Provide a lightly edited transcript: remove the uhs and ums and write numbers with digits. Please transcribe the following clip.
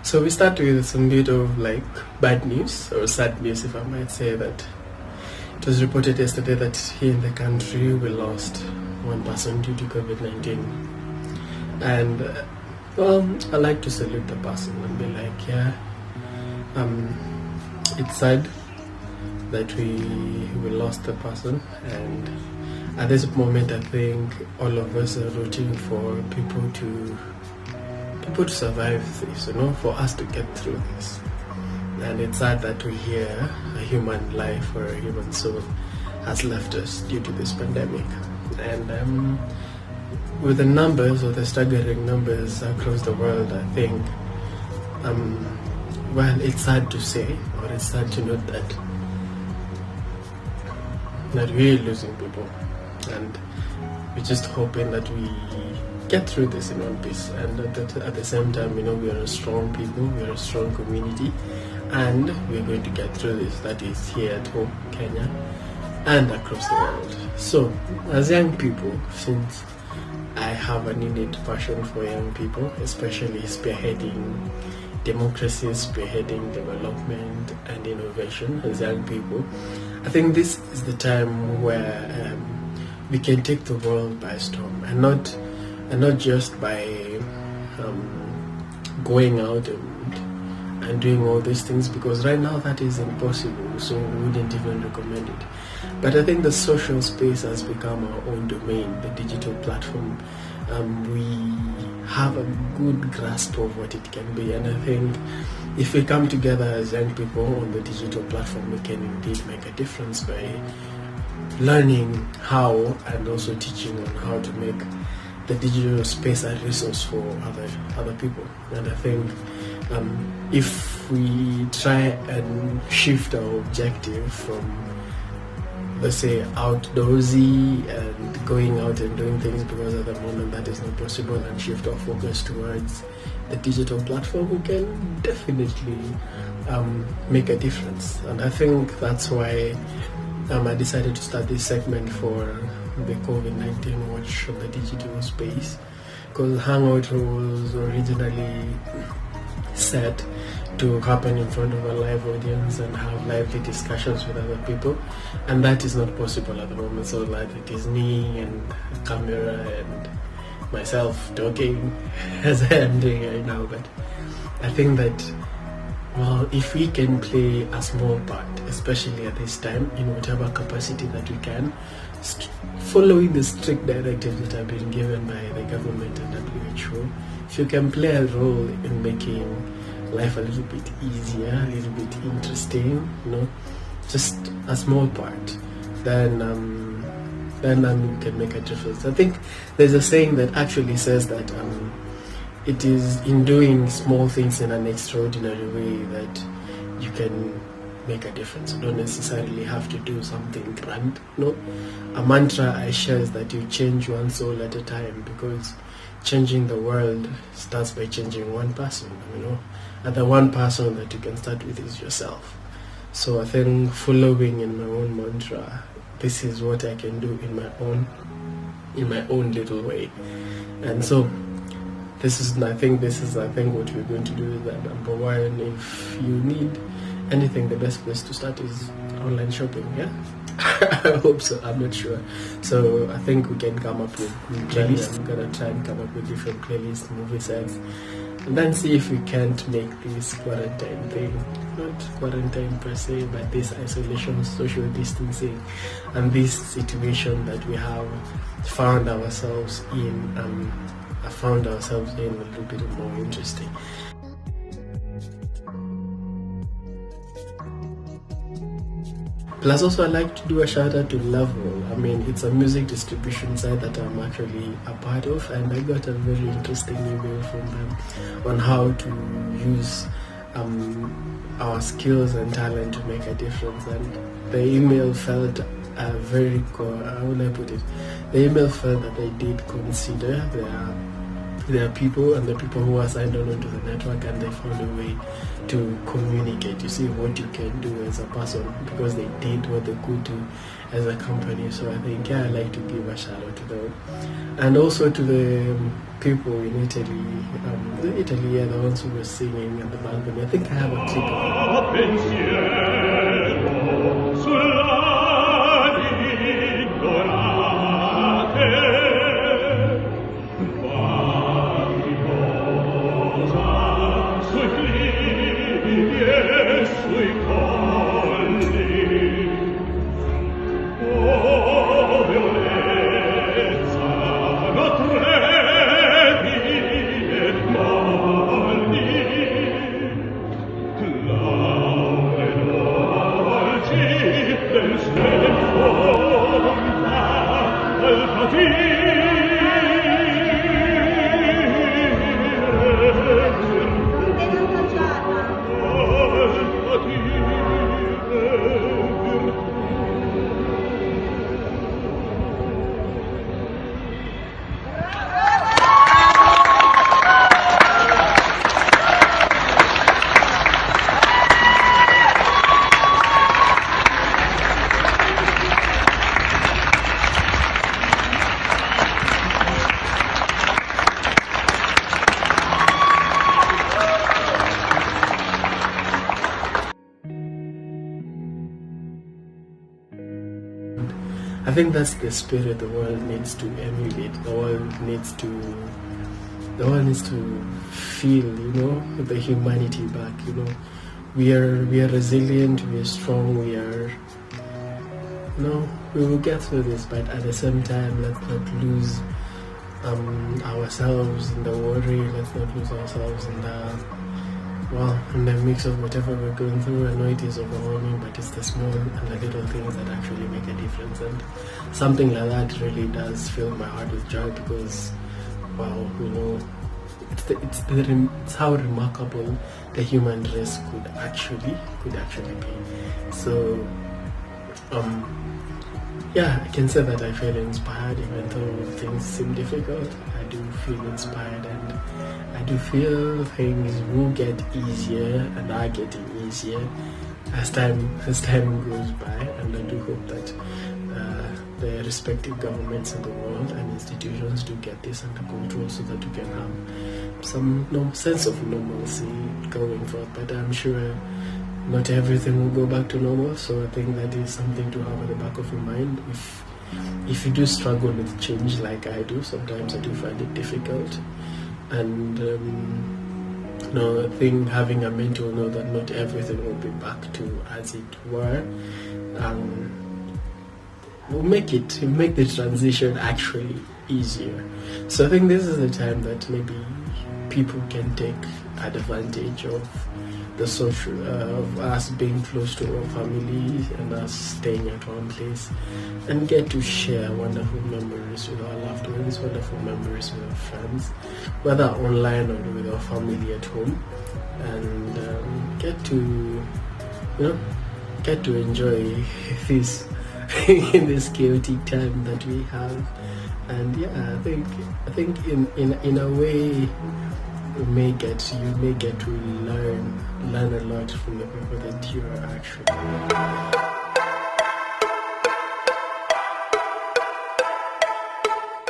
So we start with some bit of like bad news or sad news, if I might say that. It was reported yesterday that here in the country we lost one person due to COVID-19. And I like to salute the person and be like, yeah, it's sad that we lost the person, and at this moment I think all of us are rooting for people to survive this, for us to get through this. And it's sad that we hear a human life or a human soul has left us due to this pandemic. And with the numbers, or the staggering numbers across the world, I think, it's sad to say, or it's sad to note that we're losing people, and we're just hoping that we get through this in one piece, and at the same time, we are a strong people, we are a strong community, and we're going to get through this. That is here at home, Kenya, and across the world. So, as young people, since I have an innate passion for young people, especially spearheading democracy, spearheading development and innovation as young people, I think this is the time where we can take the world by storm, and not just by going out and doing all these things, because right now that is impossible, so we wouldn't even recommend it. But I think the social space has become our own domain, the digital platform. We have a good grasp of what it can be, and I think if we come together as young people on the digital platform, we can indeed make a difference by learning how and also teaching on how to make the digital space a resource for other people. And I think if we try and shift our objective from, let's say, outdoorsy and going out and doing things, because at the moment that is not possible, and shift our focus towards the digital platform, we can definitely make a difference. And I think that's why I decided to start this segment for the COVID-19 watch on the digital space, because Hangout was originally set to happen in front of a live audience and have lively discussions with other people, and that is not possible at the moment. So like it is me and a camera and myself talking as I am doing right now. But I think that, if we can play a small part, especially at this time, in whatever capacity that we can, following the strict directives that have been given by the government and WHO, if you can play a role in making life a little bit easier, a little bit interesting, just a small part, then you can make a difference. I think there's a saying that actually says that it is in doing small things in an extraordinary way that you can make a difference. You don't necessarily have to do something grand. A mantra I share is that you change one soul at a time, because changing the world starts by changing one person, and the one person that you can start with is yourself. So I think following in my own mantra, this is what I can do in my own little way. And so I think what we're going to do is that, number one, if you need anything, the best place to start is online shopping. Yeah. I hope so. I'm not sure. So I think we can come up with playlists. I'm gonna try and come up with different playlists, movie sets, and then see if we can't make this quarantine thing, not quarantine per se, but this isolation, social distancing, and this situation that we have found ourselves in, a little bit more interesting. Plus, also, I like to do a shout out to Level. It's a music distribution site that I'm actually a part of, and I got a very interesting email from them on how to use our skills and talent to make a difference. And the email felt how will I put it? The email felt that they did consider their there are people, and the people who are signed on to the network, and they found a way to communicate. You see what you can do as a person because they did what they could do as a company. So I think I like to give a shout out to them, and also to the people in Italy. Italy are the ones who were singing at the balcony. I think I have a clip of I think that's the spirit the world needs to emulate. The world needs to feel, the humanity back. We are resilient, we are strong, we will get through this. But at the same time, let's not lose ourselves in the worry. Let's not lose ourselves in the mix of whatever we're going through. I know it is overwhelming, but it's the small and the little things that actually make a difference. And something like that really does fill my heart with joy because, it's how remarkable the human race could actually be. So, I can say that I feel inspired, even though things seem difficult. I do feel inspired, and I do feel things will get easier and are getting easier as time goes by. And I do hope that the respective governments in the world and institutions do get this under control so that we can have some sense of normalcy going forward. But I'm sure not everything will go back to normal, so I think that is something to have at the back of your mind. If you do struggle with change like I do, sometimes I do find it difficult. And I think having a mentor know that not everything will be back to as it were will make the transition actually easier. So I think this is a time that maybe people can take advantage of the social of us being close to our families and us staying at one place and get to share wonderful memories with our loved ones, wonderful memories with our friends, whether online or with our family at home, and get to enjoy this in this chaotic time that we have. And I think in a way you may get to learn a lot from the people that you are actually